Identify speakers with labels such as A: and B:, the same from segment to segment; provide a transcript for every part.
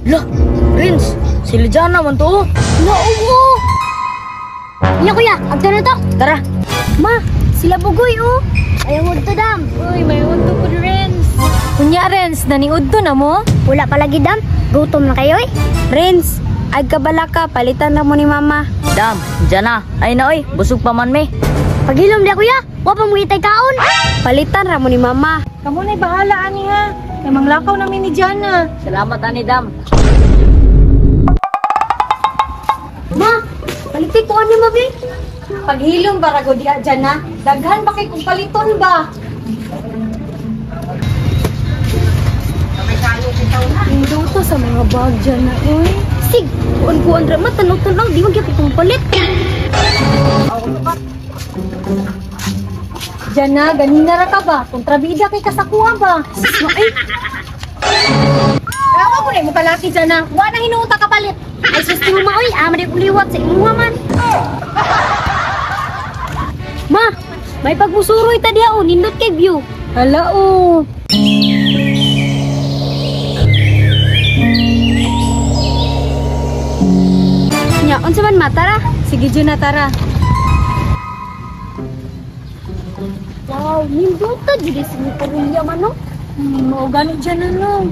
A: Lah, Rins, si Lijana man to.
B: Nauwo! Nya kuya, agto na to.
A: Tara.
B: Ma, sila bugoy oh. Ayaw to dam.
C: Uy, may unto ko Renz. Kunya Renz, naniudto na mo?
B: Wala pa lagi dam. Gutom na kayo eh.
C: Renz, ay kabala ka, palitan na mo ni mama.
A: Dam, dyan na. Ay na oy, busog pa man me.
B: Paghilom dia kuya, wa pa mo itay kaon.
C: Palitan ra mo ni mama. Kamu na'y bahala ani ha. Kay manglakaw namin ni Jana.
A: Salamat ani Dam.
B: Ma, palitik ko ano mabi?
C: Paghilom ba rago diya Jana? Daghan ba kay kung paliton ba? Induto sa mga bag Jana, oy.
B: Sig, kuan-kuan ra matanong-tanong di magyapon kong palit.
C: Jana, ganina ra ka ba? Kontrabida kay kasakuha ba?
B: Sisma ay.
C: Kawa ko na mo kalaki Jana. Wa na hinuta ka palit.
B: Ay sus ti mo oy, ama di uliwat sa imuha man. Ma, may pagbusuroy ta diha oh, nindot kay view.
C: Hala oh.
B: Nya, unsa man matara?
C: Sige Jana, tara.
B: Wow, nindot ta jud sa mi pamilya man no.
C: Mao gani Jana no.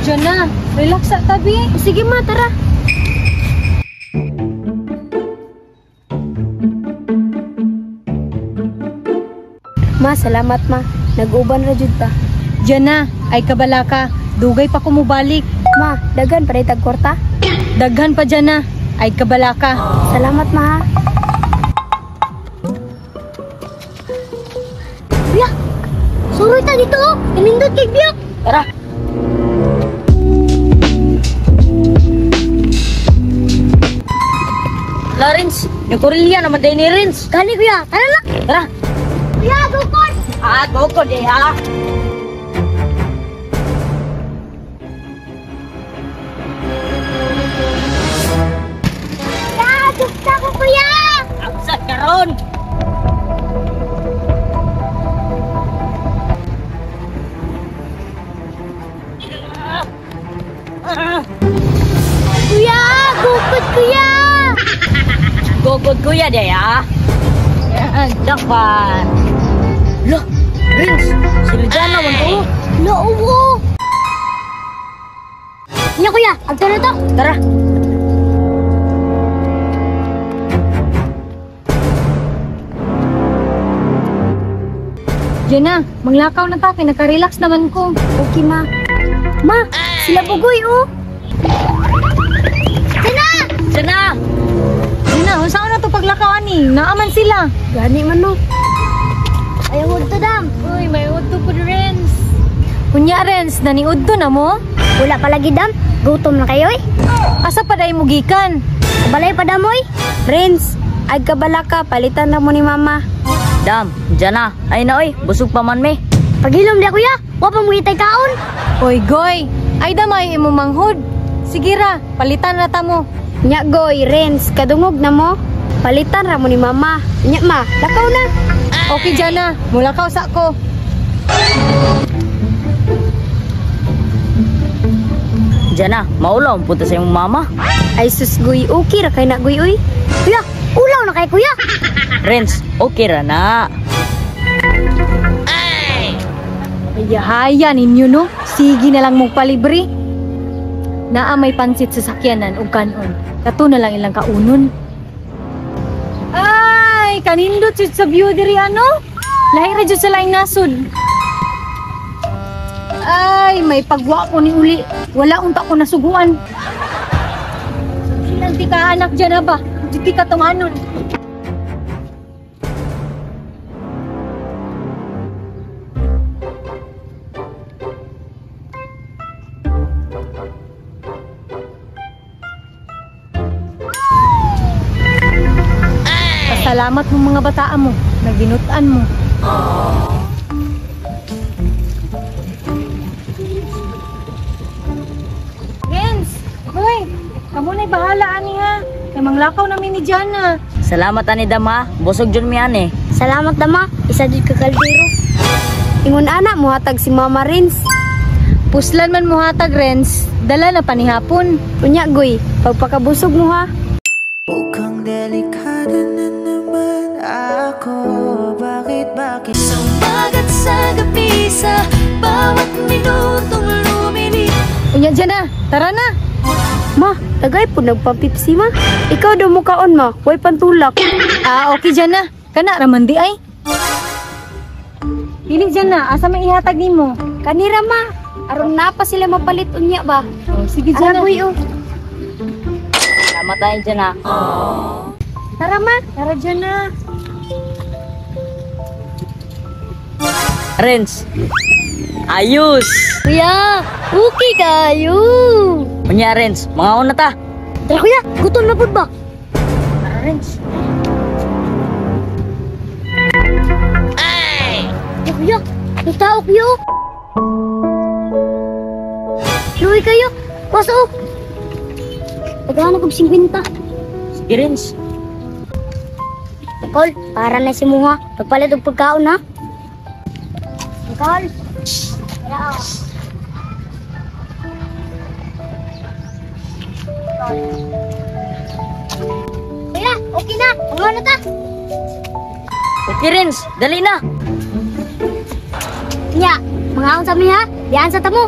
C: Jana, relax sa tabi.
B: Sige ma, tara.
C: Ma, salamat ma. Nag-uban ra jud ta. Jana, ay kabala ka. Dugay pa ko mo balik.
B: Ma, dagan pa tag kwarta.
C: Daghan pa Jana. Ay kabala ka.
B: Salamat ma. Ha. Kuya, suroy ta dito oh. Nindot kay view.
A: Tara. La Rins, yung Korelia naman din ni Rins.
B: Kani kuya, tara na.
A: Tara.
B: Kuya, gukon.
A: Go ko di ha.
B: Ya, dukta ko kuya.
A: Ang sad karon.
B: Kuya, gukot kuya.
A: Gogod kuya di ha. Dapat. Loh, Rins, si Lijana man to.
B: Nauwo. Nya kuya, agto na to.
A: Tara.
C: Jana, manglakaw na ta. Naka-relax naman ko.
B: Okay ma. Ma, sila bugoy oh. Sana!
A: Sana.
C: Jana, saan na to paglakaw ani? Naaman sila.
B: Gani man no. Ayaw to dam.
C: Uy, may udto ko Renz. Kunya Renz, naniudto na mo?
B: Wala pa lagi dam. Gutom na kayo eh.
C: Asa pa day mo gikan?
B: Kabalay pa damoy.
C: Renz, ay kabala ka. Palitan na mo ni mama.
A: Dam, dyan na. Ay na oy, busog pa man me.
B: Paghilom dia kuya, wa pa mo itay kaon.
C: Oy, Goy. Ay damay imo manghod. Sige ra, palitan na ta mo. Nya, Goy, Renz, kadungog na mo. Palitan ra mo ni mama. Nya, ma, lakaw na. Okay, Jana. Mulakaw sa ko.
A: Dyan na, maulaw. Punta sa iyong mama.
C: Ay, sus, Goy. Okay ra kay na, Goy, oy.
B: Kuya, ulaw na kay kuya.
A: Rins, okay ra na.
C: Haya ninyo no. Sige na lang mong palibre. Naa may pansit sa sakyanan ug kanon. Kato na lang ilang kaunon. Ay, kanindot jud sa view diri ano? Lahi ra jud sa laing nasod. Ay, may pagwa ko ni uli. Wala unta ko nasuguan. Silang ti ka anak dyan na ba? Di ka tumanon. Salamat mo mga bataan mo, naginutan mo. Renz, hoy, kamu na'y bahala ani ha. Kay manglakaw namin ni Jana.
A: Salamat ani Dam ha. Busog jud mi ani.
B: Salamat dama, isa jud ka kaldero.
C: Ingon ana mo hatag si Mama Renz. Puslan man mo hatag, Renz. Dala na panihapon.
B: Unya, Goy. Pagpakabusog mo ha.
D: Mukhang delikado na naman ako. Bakit?
E: Sa umaga at sa gabi, sa bawat minutong lumili.
C: Unya dyan na. Tara na.
B: Ma, tagay po nagpapipsi ma. Ikaw daw mukaon ma. Way pantulak.
C: Okay dyan na. Kana, ramandi ay. Dili dyan na. Asa may ihatag ni mo?
B: Kanira ma. Aron na pa sila mapalit unya ba?
C: Sige dyan na.
B: Goy oh.
A: Salamat tayo dyan ha.
B: Tara ma.
C: Tara dyan na.
A: Renz. Ayos.
B: Kuya, okay kayo.
A: Unya Renz, mga una ta.
B: Tara kuya, gutom na po ba?
A: Renz.
B: Kuya, may tao kuya. Luwi kayo. Pasok. Tagahanap kong 50.
A: Sige Renz.
B: Nicole, para na si Muha. Pagpalit ang pagkaon ha. Nicole. Kuya, okay na. Mga na ta.
A: Okay Renz, dali na.
B: Nya, mga akong sa ha. Diyan sa tamo.